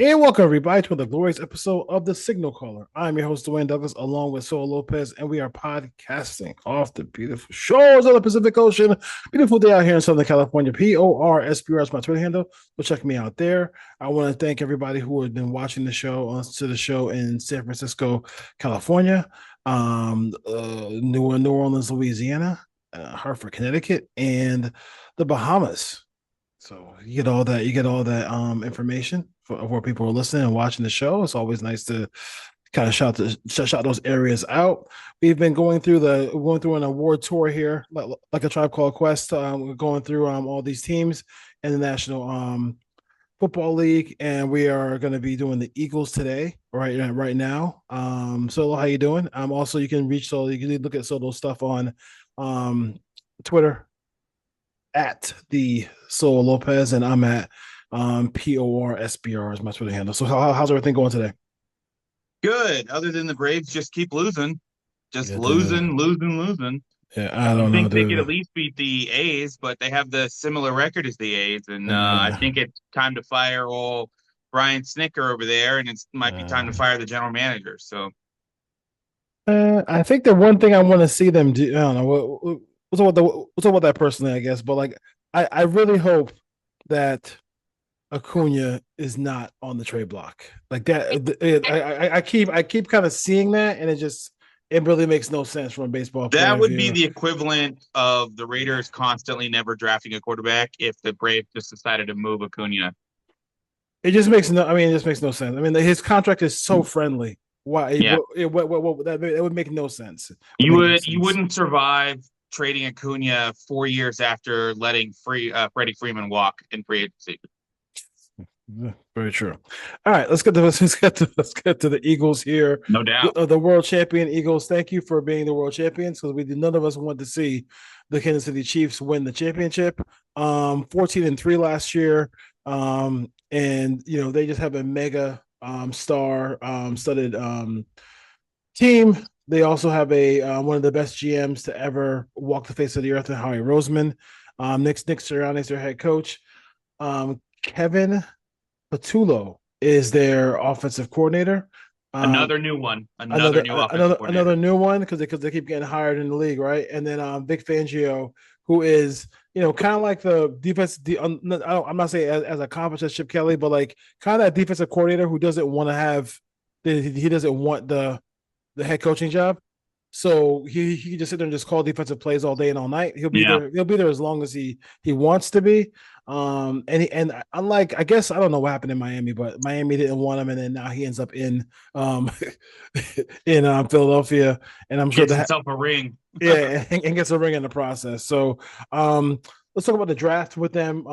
And welcome everybody to the glorious episode of the Signal Caller. I'm your host Dwayne Douglas, along with Sol Lopez, and we are podcasting off the beautiful shores of the Pacific Ocean. Beautiful day out here in Southern California. PORSPR is my Twitter handle. So check me out there. I want to thank everybody who has been watching the show to the show in San Francisco, California, New Orleans, Louisiana, Hartford, Connecticut, and the Bahamas. So you get all that. You get all that information for where people are listening and watching the show. It's always nice to kind of shout those areas out. We've been going through an award tour here, like a Tribe Called Quest. We're going through all these teams in the National Football League, and we are going to be doing the Eagles today, right now. Solo, how you doing? Also you can reach Solo. You can look at Solo's stuff on Twitter at the Sol Lopez, and I'm at PORSBR is my Twitter handle. So how's everything going today? Good. Other than the Braves just keep losing. Just Yeah, dude. losing. Yeah, I You don't know, think they could at dude. least beat the A's, but they have the similar record as the A's. And I Uh, think it's time to fire old Brian Snicker over there, and it might be time to uh, fire the general manager. So I think the one thing I want to see them do, I don't know, what's up with that personally, I guess, but like, I really hope that Acuna is not on the trade block like that. I keep kind of seeing that, and it really makes no sense from a baseball point that of would be view. the equivalent of the Raiders constantly never drafting a quarterback if the Braves just decided to move Acuna. It just makes no. I mean, it just makes no sense. I mean, his contract is so friendly. Why? Yeah. That would make no sense. It would You make no would you sense. wouldn't survive trading Acuna 4 years after letting Freddie Freeman walk in free agency. Yeah, very true. All right, let's get to the Eagles here. No doubt. The world champion Eagles. Thank you for being the world champions because none of us want to see the Kansas City Chiefs win the championship. 14-3 last year. And they just have a mega star studded team. They also have a one of the best GMs to ever walk the face of the earth, Howie Roseman. Nick Sirianni is their head coach. Kevin Patullo is their offensive coordinator. Um, Another new one. Another another new offensive another coordinator. new one because they keep getting hired in the league, right? And then Vic Fangio, who is kind of like the defense. I'm not saying as accomplished as Chip Kelly, but like kind of that defensive coordinator who doesn't want to have he doesn't want the head coaching job. So he can just sit there and just call defensive plays all day and all night. He'll be Yeah. there. He'll be there as long as he wants to be. And unlike, I guess I don't know what happened in Miami, but Miami didn't want him, and then now he ends up um in Philadelphia, and I'm sure Gets that himself a ring. yeah, and gets a ring in the process. So let's talk about the draft with them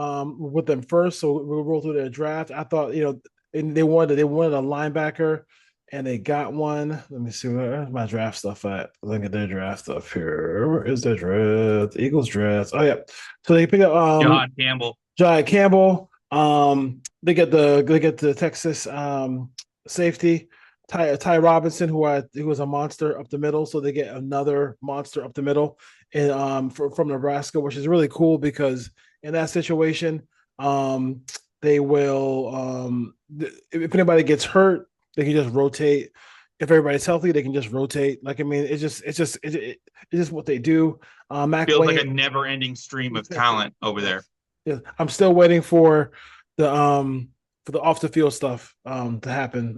first. So we'll roll through their draft. I thought and they wanted a linebacker, and they got one. Let me see where's my draft stuff at. Look at their draft stuff here. Where is their draft? The Eagles draft. Oh yeah. So they pick up John Campbell. Jai Campbell. They get the Texas safety. Ty Robinson, who was a monster up the middle, so they get another monster up the middle, and from Nebraska, which is really cool because in that situation, they will if anybody gets hurt, they can just rotate. If everybody's healthy, they can just rotate. Like I mean, it's just what they do. Mac Feels like Wayne, a never-ending stream of talent over there. yeah, I'm still waiting for the off the field stuff to happen.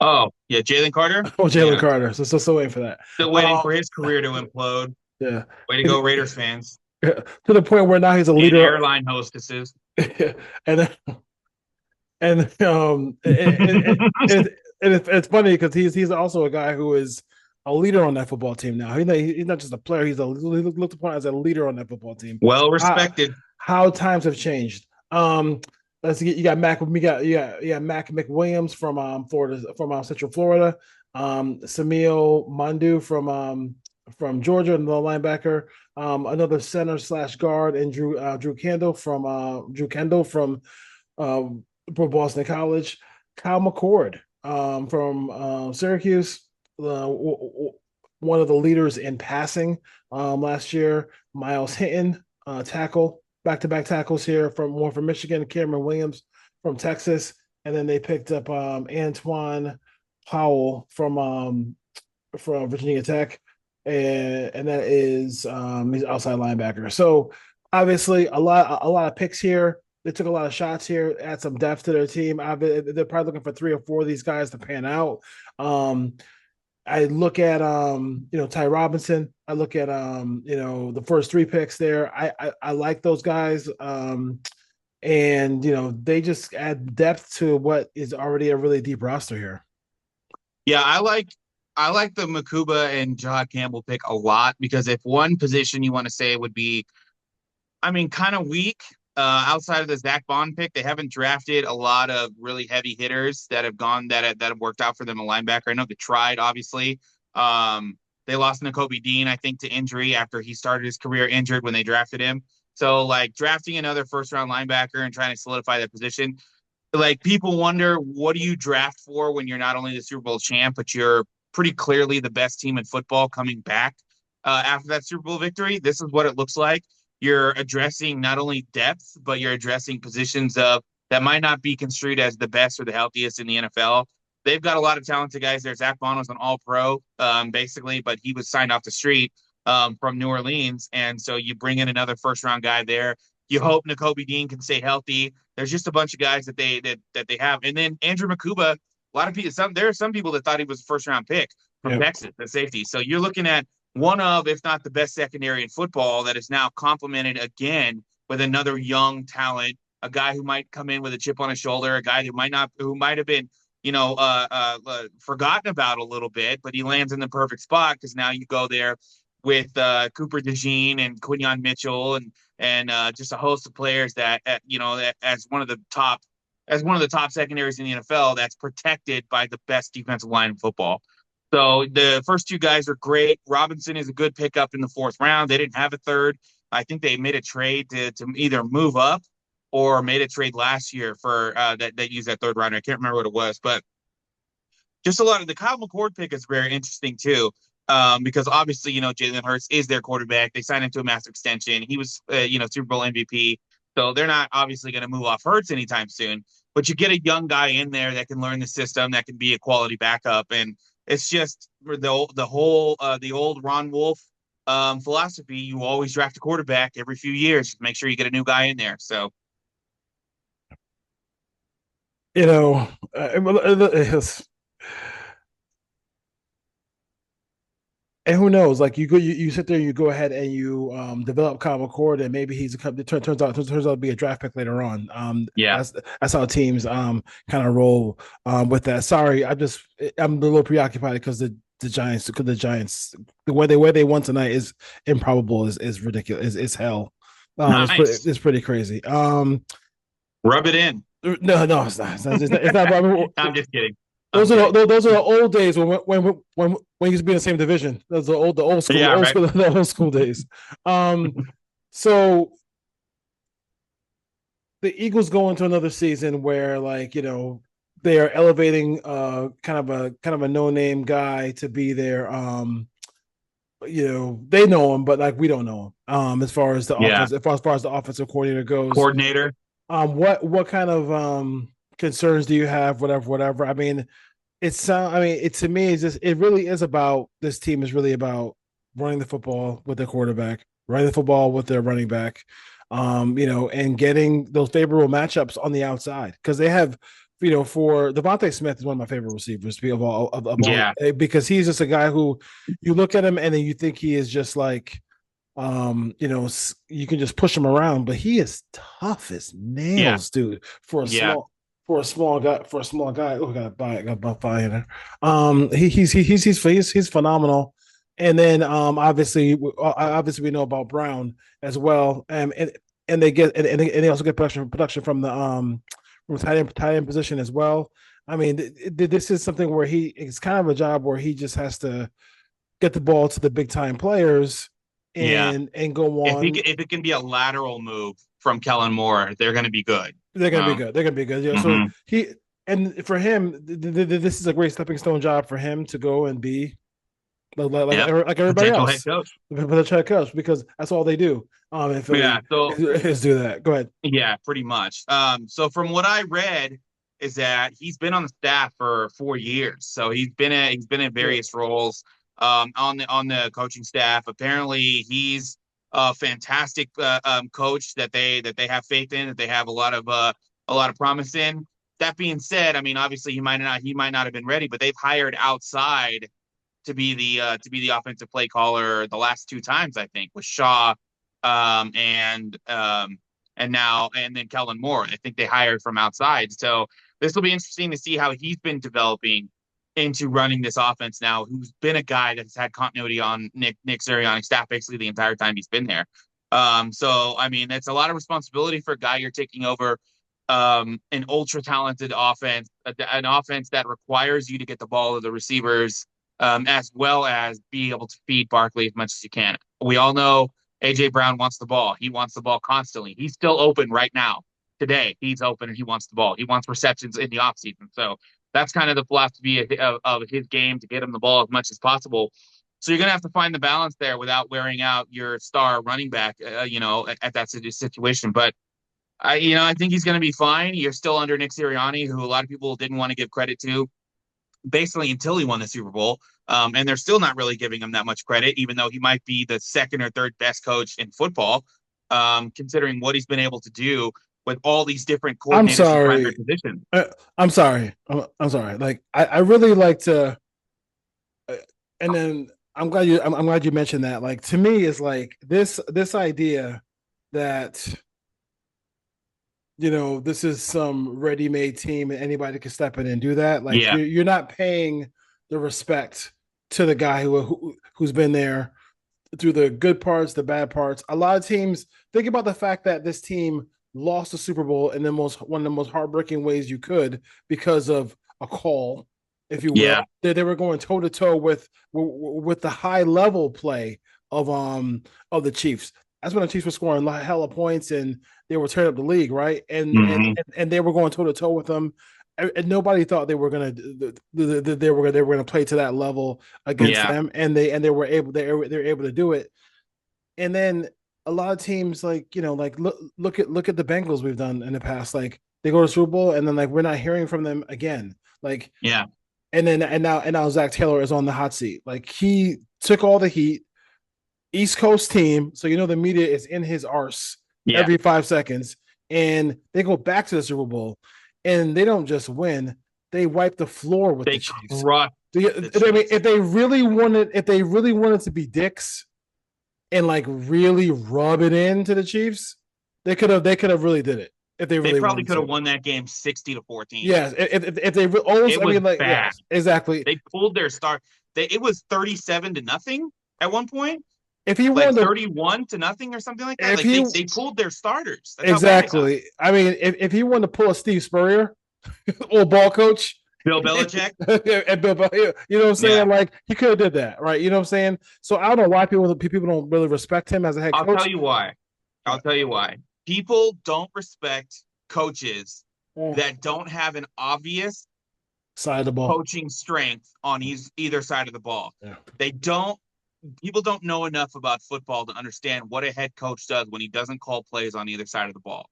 Oh, yeah, Jalen Carter? Oh, Jalen Yeah. Carter. So still waiting for that. Still waiting for his career to implode. Yeah. Way to go, Raiders fans. To the point where now he's a And leader. airline hostesses. and and it's funny because he's also a guy who is a leader on that football team now. He's not just a player; he looked upon as a leader on that football team. Well How, respected. how times have changed. Let's see, you got Mac. We got Mac McWilliams from Florida, from Central Florida. Samil Mandu from Georgia, another linebacker. Another center slash guard, and Drew Kendall from uh, Boston College. Kyle McCord from Syracuse, one of the leaders in passing last year. Miles Hinton, tackle, back to back tackles here from Michigan. Cameron Williams from Texas, and then they picked up Antoine Powell from Virginia Tech, and that is he's outside linebacker. So obviously a lot of picks here. They took a lot of shots here, add some depth to their team. They're probably looking for three or four of these guys to pan out. Um, I look at Ty Robinson. I look at the first three picks there. I like those guys. And they just add depth to what is already a really deep roster here. Yeah, I like the Makuba and Jahad Campbell pick a lot because if one position you want to say would be, I mean, kind of weak outside of the Zach Bond pick, they haven't drafted a lot of really heavy hitters that have gone that have worked out for them a linebacker. I know they tried, obviously. They lost Nakobe Dean, I think, to injury after he started his career injured when they drafted him. So, like, drafting another first round linebacker and trying to solidify that position, like, people wonder what do you draft for when you're not only the Super Bowl champ, but you're pretty clearly the best team in football coming back after that Super Bowl victory. This is what it looks like. You're addressing not only depth, but you're addressing positions of that might not be construed as the best or the healthiest in the NFL. They've got a lot of talented guys there. Zach Bond was an all-pro, basically, but he was signed off the street from New Orleans, and so you bring in another first-round guy there. You hope Nakobe Dean can stay healthy. There's just a bunch of guys that they have, and then Andrew Makuba. A lot of people, there are some people that thought he was a first-round pick from Yep. Texas, the safety. So you're looking at one of, if not the best secondary in football that is now complemented again with another young talent, a guy who might come in with a chip on his shoulder, a guy who might have been, forgotten about a little bit, but he lands in the perfect spot because now you go there with Cooper DeJean and Quinyon Mitchell and just a host of players that, as one of the top secondaries in the NFL, that's protected by the best defensive line in football. So the first two guys are great. Robinson is a good pickup in the fourth round. They didn't have a third. I think they made a trade to either move up or made a trade last year for that used that third rounder. I can't remember what it was, but just a lot of the Kyle McCord pick is very interesting too. Because obviously, Jalen Hurts is their quarterback. They signed him to a massive extension. He was, Super Bowl MVP. So they're not obviously going to move off Hurts anytime soon. But you get a young guy in there that can learn the system, that can be a quality backup, and it's just the old Ron Wolf philosophy. You always draft a quarterback every few years. Make sure you get a new guy in there. So You know, it's, and who knows? Like you sit there, and you go ahead and you develop Kyle McCord, and maybe turns out to be a draft pick later on. yeah, That's how teams kind of roll with that. Sorry, I'm a little preoccupied because the Giants the way they won tonight is improbable, is ridiculous, is hell. nice. It's pretty crazy. Rub it in. No, it's not. It's not. I'm just kidding. I'm Those are kidding. those are the old days when we used to be in the same division. Those are the old school Yeah, old right. school the old school days. Um, so the Eagles go into another season where, like, they are elevating kind of a no name guy to be their they know him, but like we don't know him. As far as the Yeah, offense, as far as the offensive coordinator goes, coordinator. what kind of concerns do you have? Whatever. I mean, it to me is just it really is about this team is really about running the football with their quarterback, running the football with their running back, and getting those favorable matchups on the outside because they have. For Devontae Smith is one of my favorite receivers of all Yeah, because he's just a guy who you look at him and then you think he is just like you can just push him around, but he is tough as yeah, nails, dude. For a yeah. small for a small guy, oh, got buy in there. He's phenomenal. And then obviously we know about Brown as well. And they also get production from tight end position as well. I mean, this is something where it's kind of a job where he just has to get the ball to the big time players Yeah. and go on. If it can be a lateral move from Kellen Moore, they're going to be good. They're gonna be good. They're gonna be good. Yeah. So Mm-hmm. for him, this is a great stepping stone job for him to go and be Yep. like everybody Potential head else, coach. the head coach, because that's all they do. In Yeah. Philly So is do that. Go ahead. yeah, pretty much. So from what I read, is that he's been on the staff for 4 years, so he's been in Yeah. various roles on the coaching staff. Apparently, he's a fantastic coach that they have faith in, that they have a lot of promise in. That being said, I mean, obviously he might not have been ready, but they've hired outside to be the offensive play caller the last two times, I think, with Shaw um, and um, and then Kellen Moore. I think they hired from outside. So this will be interesting to see how he's been developing into running this offense now, who's been a guy that's had continuity on Nick Sirianni's staff basically the entire time he's been there. So I mean, it's a lot of responsibility for a guy you're taking over an ultra talented offense, an offense that requires you to get the ball to the receivers, as well as be able to feed Barkley as much as you can. We all know AJ Brown wants the ball. He wants the ball constantly. He's still open right now. Today, he's open and he wants the ball. He wants receptions in the offseason. So that's kind of the philosophy of his game, to get him the ball as much as possible. So you're going to have to find the balance there without wearing out your star running back, at that situation. But I think he's going to be fine. You're still under Nick Sirianni, who a lot of people didn't want to give credit to, basically until he won the Super Bowl. And they're still not really giving him that much credit, even though he might be the second or third best coach in football, considering what he's been able to do with all these different I'm coordinators in primary sorry. positions. I'm sorry. I'm sorry. Like I really like to, and then I'm glad you mentioned that. Like to me, it's like this idea that this is some ready-made team and anybody can step in and do that. Like Yeah, you're not paying the respect to the guy who's been there through the good parts, the bad parts. A lot of teams think about the fact that this team lost the Super Bowl in the most one of the most heartbreaking ways you could because of a call, if you will. yeah, They were going toe to toe with the high level play of the Chiefs. That's when the Chiefs were scoring a hell of points and they were tearing up the league, right? mm-hmm. And they were going toe to toe with them. And nobody thought they were gonna they were gonna play to that level against Yeah, them, and they were able they're able to do it. And then a lot of teams like like look at the Bengals we've done in the past. Like they go to Super Bowl and then like we're not hearing from them again. Like yeah, and now Zach Taylor is on the hot seat. Like he took all the heat. East Coast team, so the media is in his arse yeah. every 5 seconds, and they go back to the Super Bowl, and they don't just win; they wipe the floor with the They Chiefs. crushed the I mean, Chiefs. if they really wanted to be dicks and like really rub it into the Chiefs, they could have really did it if they They really probably wanted could have to. won that game 60-14. Yes, if they almost, It I was mean, like bad. yes, exactly. They pulled their start. It was 37-0 at one point, If he like wanted to, 31-0 or something like that. if Like he they pulled their starters. That's how bad it got. exactly, I mean, if he wanted to pull a Steve Spurrier, old ball coach, Bill Belichick. and Bill, what I'm Yeah, saying? Like he could have did that, right? You know what I'm saying? So I don't know why people don't really respect him as a head I'll tell coach. you why. I'll tell you why. People don't respect coaches that don't have an obvious Side of the ball. coaching strength on either side of the ball. Yeah. They don't People don't know enough about football to understand what a head coach does when he doesn't call plays on either side of the ball.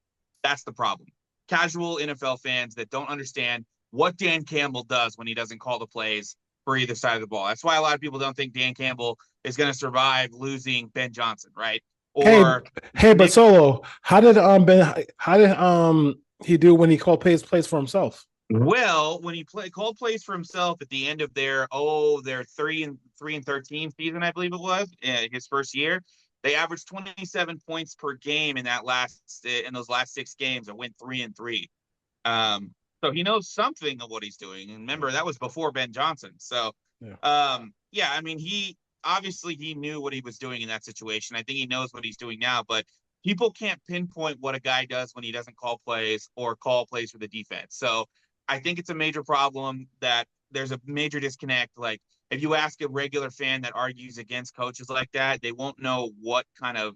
That's the problem. Casual NFL fans that don't understand what Dan Campbell does when he doesn't call the plays for either side of the ball. That's why a lot of people don't think Dan Campbell is going to survive losing Ben Johnson, right? Hey, Or hey, but Nick. Solo, how did he do when he called plays for himself? Well, when he called plays for himself at the end of their 3-13 season, I believe it was his first year, they averaged 27 points per game in those last 6 games and went 3-3. So he knows something of what he's doing. And remember, that was before Ben Johnson. So, Yeah. yeah, I mean, he knew what he was doing in that situation. I think he knows what he's doing now, but people can't pinpoint what a guy does when he doesn't call plays or call plays for the defense. So I think it's a major problem that there's a major disconnect. Like if you ask a regular fan that argues against coaches like that, they won't know what kind of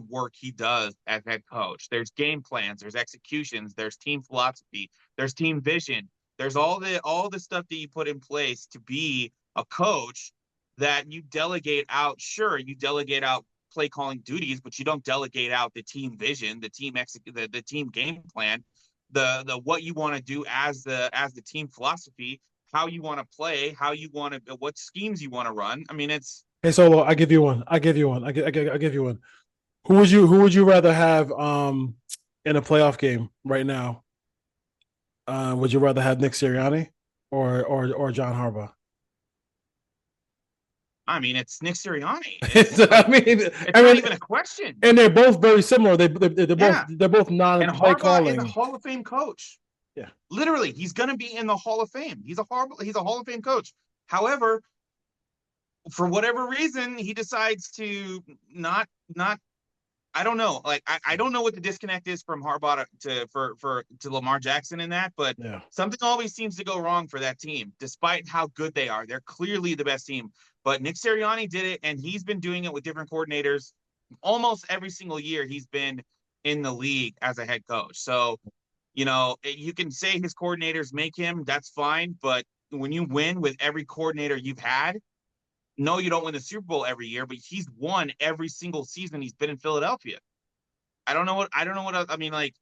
work he does as head coach. There's game plans, there's executions, there's team philosophy, there's team vision, there's all the stuff that you put in place to be a coach that you delegate out. Sure, you delegate out play calling duties, but you don't delegate out the team vision, the team game plan. the what you want to do as the team philosophy, how you want to play, how you want to what schemes you want to run. I mean, it's Hey, Solo, I give you one. I give you one. I give you one. Who would you rather have in a playoff game right now? Would you rather have Nick Sirianni or John Harbaugh? I mean, it's Nick Sirianni. It's I like mean, it's I not mean, even a question. and they're both very similar. They're both Yeah. they're both And non-play Harbaugh is a calling. Hall of Fame coach. Yeah, Literally, he's going to be in the Hall of Fame. He's a Hall of Fame coach. However, for whatever reason, he decides to not. I don't know. Like I don't know what the disconnect is from Harbaugh to Lamar Jackson in that, but yeah, something always seems to go wrong for that team, despite how good they are. They're clearly the best team. But Nick Sirianni did it, and he's been doing it with different coordinators almost every single year he's been in the league as a head coach. So, you can say his coordinators make him, that's fine. But when you win with every coordinator you've had, no, you don't win the Super Bowl every year, but he's won every single season he's been in Philadelphia. I don't know what I mean. Like,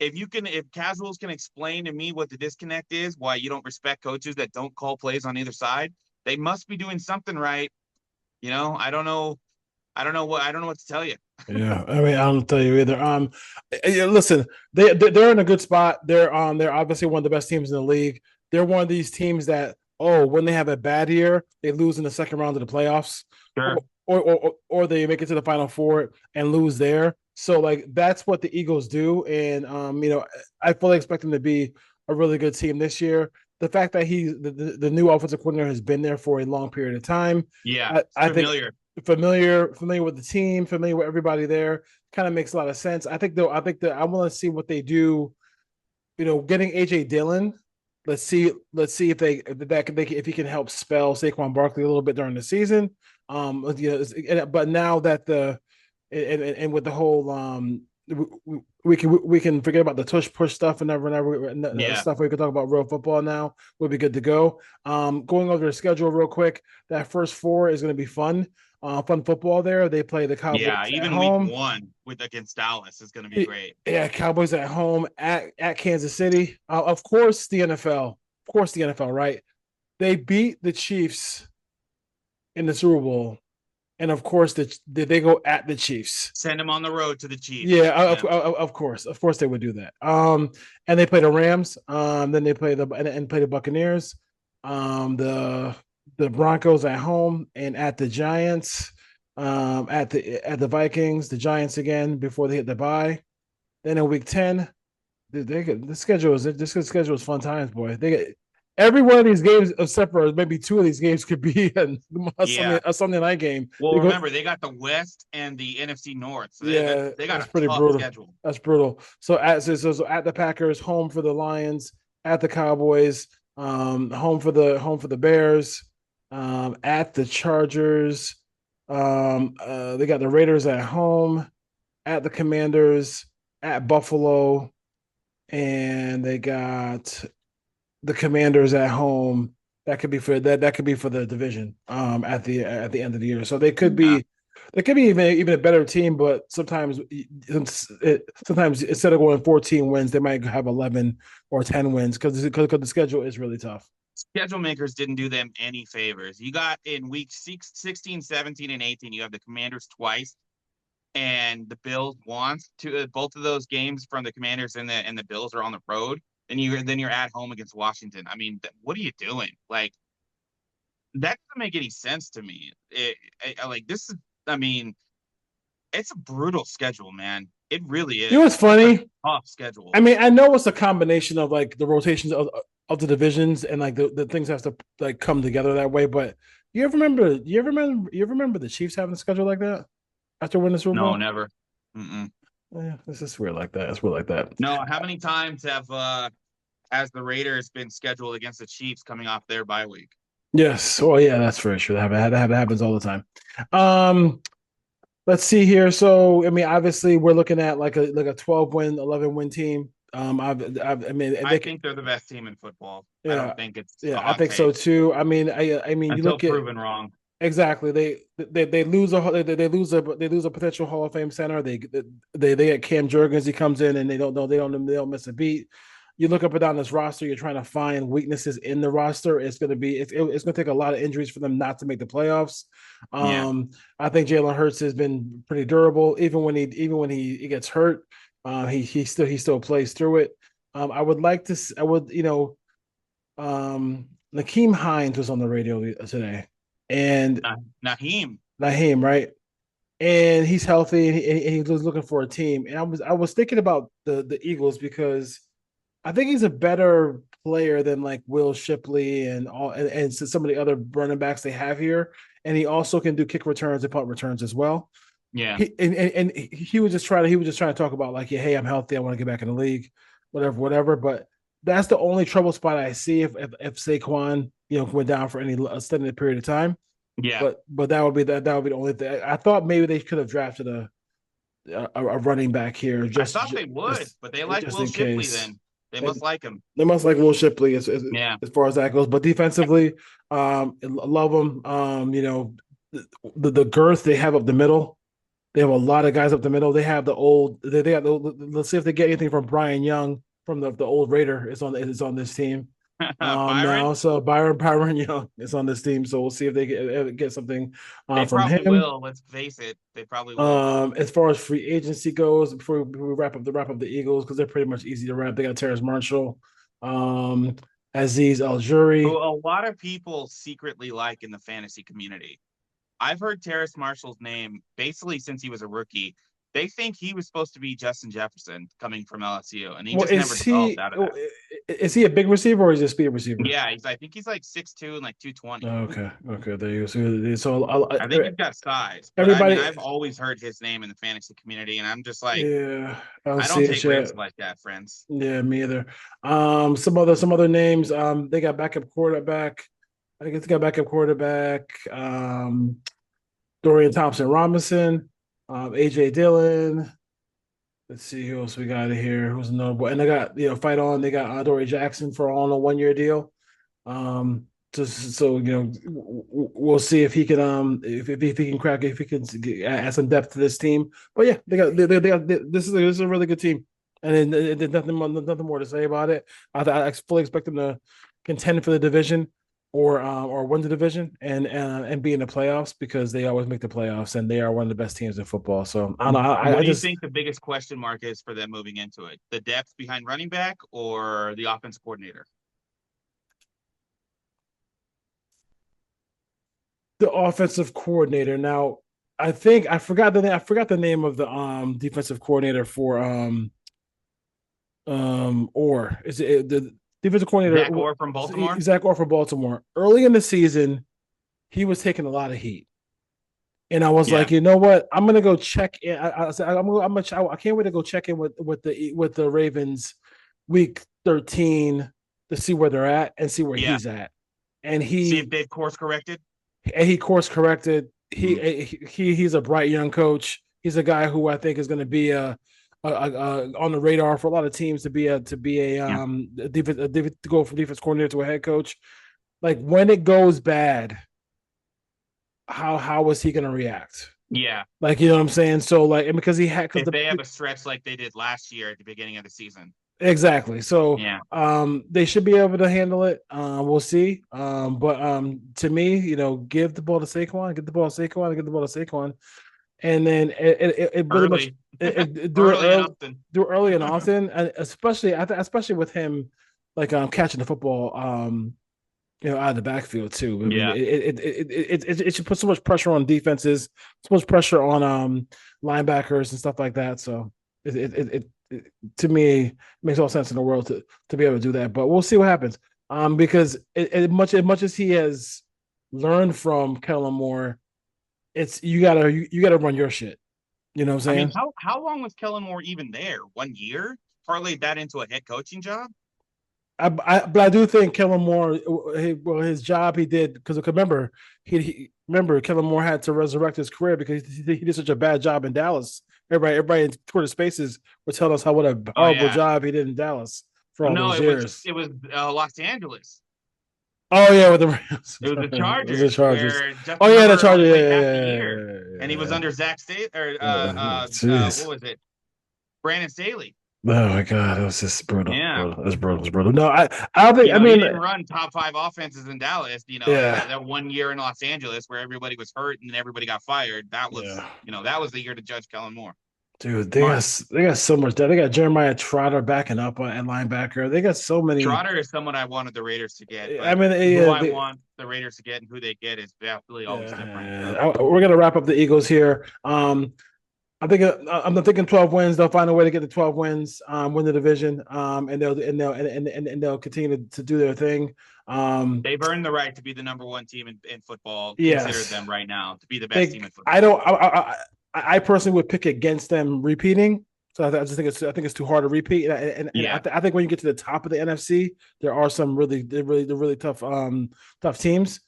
if casuals can explain to me what the disconnect is, why you don't respect coaches that don't call plays on either side, they must be doing something right. I don't know what to tell you. yeah. I mean, I don't tell you either. Yeah, listen, they're in a good spot. They're obviously one of the best teams in the league. They're one of these teams that, when they have a bad year, they lose in the second round of the playoffs, Sure. or they make it to the final four and lose there. So like that's what the Eagles do, and I fully expect them to be a really good team this year. The fact that the new offensive coordinator has been there for a long period of time, Yeah, I think familiar. familiar with the team, familiar with everybody there, kind of makes a lot of sense. I think that I want to see what they do. Getting AJ Dillon. Let's see if he can help spell Saquon Barkley a little bit during the season. But now that and with the whole we can forget about the tush push stuff and Yeah. stuff. We can talk about real football now. We'll be good to go. Going over the schedule real quick. That first four is going to be fun. Fun football there. They play the Cowboys Yeah, at even week home. one with against Dallas is going to be great. Yeah, Cowboys at home at Kansas City. Of course, the NFL. Of course, the NFL. Right? They beat the Chiefs in the Super Bowl, and of course, they go at the Chiefs. Send them on the road to the Chiefs. Yeah, Yeah. of course, they would do that. And they play the Rams. Then they play and play the Buccaneers. The Broncos at home and at the Giants. At the Vikings, the Giants again before they hit the bye. Then in week 10, the schedule is fun times, boy. They get every one of these games, except for maybe two of these games, could be Yeah. a Sunday night game. Well, remember they got the West and the NFC North, so Yeah, they got that's a pretty tough brutal. schedule. That's brutal. So at the Packers, home for the Lions, at the Cowboys, home for the Bears, at the Chargers. They got the Raiders at home, at the Commanders, at Buffalo, and they got the Commanders at home. That could be for the division at the end of the year. So Yeah. they could be even a better team, but sometimes instead of going 14 wins, they might have 11 or 10 wins because the schedule is really tough. Schedule makers didn't do them any favors. You got in week 16, 17, and 18, you have the Commanders twice and the Bills once. Both of those games from the Commanders and the Bills are on the road. Then you're at home against Washington. I mean, what are you doing? Like, that doesn't make any sense to me. Like, this is, I mean, it's a brutal schedule, man. It really You know what's is. It's a funny? tough schedule. I mean, I know it's a combination of like the rotations of the divisions and like the things have to like come together that way. But you ever remember the Chiefs having a schedule like that after winning the Super No, Bowl? never. Mm-mm. Yeah, this is weird like that. It's weird like that. No, how many times has the Raiders been scheduled against the Chiefs coming off their bye week? Yes. Oh yeah, that's for sure. That happens all the time. Um, let's see here. So I mean, obviously, we're looking at like a 12-win, 11-win team. I mean, I think they're the best team in football. I yeah, don't think it's yeah, a I hot think so take too. I mean, you until look at proven wrong. exactly. They lose a potential Hall of Fame center. They get Cam Jurgens. He comes in and they don't miss a beat. you look up and down this roster, you're trying to find weaknesses in the roster. It's going to take a lot of injuries for them not to make the playoffs. Yeah. I think Jalen Hurts has been pretty durable, even when he gets hurt. He still plays through it. I would like to. I would Nakeem Hines was on the radio today, and Naheem. Naheem, right? And he's healthy, and he was looking for a team. And I was thinking about the Eagles because I think he's a better player than like Will Shipley and some of the other running backs they have here. And he also can do kick returns and punt returns as well. Yeah. And he was just trying to talk about like, hey, I'm healthy, I want to get back in the league, whatever. But that's the only trouble spot I see if Saquon went down for any extended period of time. Yeah. But that would be the only thing. I thought maybe they could have drafted a running back here. I thought they would, but they like just Will in Shipley case. then. They must like him. They must like Will Shipley Yeah. as far as that goes. But defensively, love them. The girth they have up the middle. They have a lot of guys up the middle. They have the old. They have the, let's see if they get anything from Brian Young from the old Raider is on this team. Byron? Now, so Byron Young is on this team. So we'll see if they get something They from probably him. will. Let's face it. They probably will. As far as free agency goes, before we wrap up the Eagles, because they're pretty much easy to wrap. They got Terrace Marshall, Aziz Who Al-Juri. a lot of people secretly like in the fantasy community. I've heard Terrace Marshall's name basically since he was a rookie. They think he was supposed to be Justin Jefferson coming from LSU, and he Well, just never developed out of that. is he a big receiver or is he a speed receiver? Yeah, I think he's like 6'2" and like 220. Okay, there you go. So I think he's got size. But I mean, everybody, I've always heard his name in the fantasy community, and I'm just like, yeah, I don't I see don't it take yet. risks like that, friends. Yeah, me either. Some other names. They got backup quarterback. I guess they got backup quarterback. Dorian Thompson Robinson, AJ Dillon. Let's see who else we got in here. Who's notable? And they got fight on. They got Dory Jackson for on a 1 year deal. So we'll see if he can if he can crack if he can add some depth to this team. But yeah, this is a really good team, and there's nothing more to say about it. I fully expect them to contend for the division or win the division and be in the playoffs because they always make the playoffs and they are one of the best teams in football. So I don't know. What I do you just think the biggest question mark is for them moving into it? The depth behind running back or the offense coordinator? the offensive coordinator. Now, I think I forgot the name of the defensive coordinator for or is it the defensive coordinator Zach Orr from Baltimore? Zach Orr for Baltimore. Early in the season, he was taking a lot of heat. And I was Yeah. like, you know what? I'm gonna go check in. I said, I can't wait to go check in with the Ravens week 13 to see where they're at and see where Yeah. he's at. And See if they've course corrected. he course corrected. He's a bright young coach. He's a guy who I think is going to be on the radar for a lot of teams to be a Yeah. to go from defense coordinator to a head coach. Like when it goes bad, how is he going to react? Yeah. Like you know what I'm saying? So like and because he had If they have a stretch like they did last year at the beginning of the season. exactly. So Yeah. they should be able to handle it. We'll see. But to me, give the ball to Saquon, get the ball to Saquon, and get the ball to Saquon. And then it really much do Early and often. early and often, and especially with him like catching the football out of the backfield too. I mean, Yeah. it should put so much pressure on defenses, so much pressure on linebackers and stuff like that. So it to me makes all sense in the world to be able to do that. But we'll see what happens. Because as much as he has learned from Kellen Moore, it's you gotta run your shit. You know what I'm I saying? mean, how long was Kellen Moore even there? 1 year? Parlayed that into a head coaching job? But I do think Kellen Moore, his job he did because remember Kellen Moore had to resurrect his career because he did such a bad job in Dallas. Everybody in Twitter Spaces were telling us what a horrible job he did in Dallas for all those years. It was Los Angeles. Oh yeah, with the Rams. It was the Chargers. It was the Chargers. Oh yeah, the Chargers. And he was under Zach State or what what was it? Brandon Staley. Oh my god, it was just brutal, Yeah. brutal. It was brutal. It was brutal. No, I don't think. You I know, he mean, didn't run top five offenses in Dallas. You know, yeah, that 1 year in Los Angeles where everybody was hurt and everybody got fired. That was, yeah. that was the year to judge Kellen Moore. Dude, Smart. they got so much depth. They got Jeremiah Trotter backing up at linebacker. They got so many. Trotter is someone I wanted the Raiders to get, I but mean, who yeah, I want the Raiders to get and who they get is definitely always different. we're gonna wrap up the Eagles here. I'm thinking 12 wins. They'll find a way to get to 12 wins, win the division, and they'll continue to do their thing. They've earned the right to be the number one team in football. Consider Yes, them right now to be the best they. team in football. I don't. I personally would pick against them repeating. So I just think it's too hard to repeat. And Yeah. I think when you get to the top of the NFC, there are some really tough teams.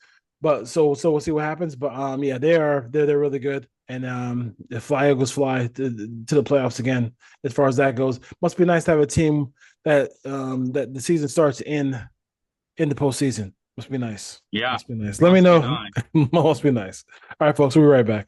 But so we'll see what happens. But yeah, they're really good. And if Fly Eagles fly to the playoffs again, as far as that goes, must be nice to have a team that the season starts in the postseason. Must be nice. Yeah. Must be nice. Let me Must be know. nice. Must be nice. All right, folks. We'll be right back.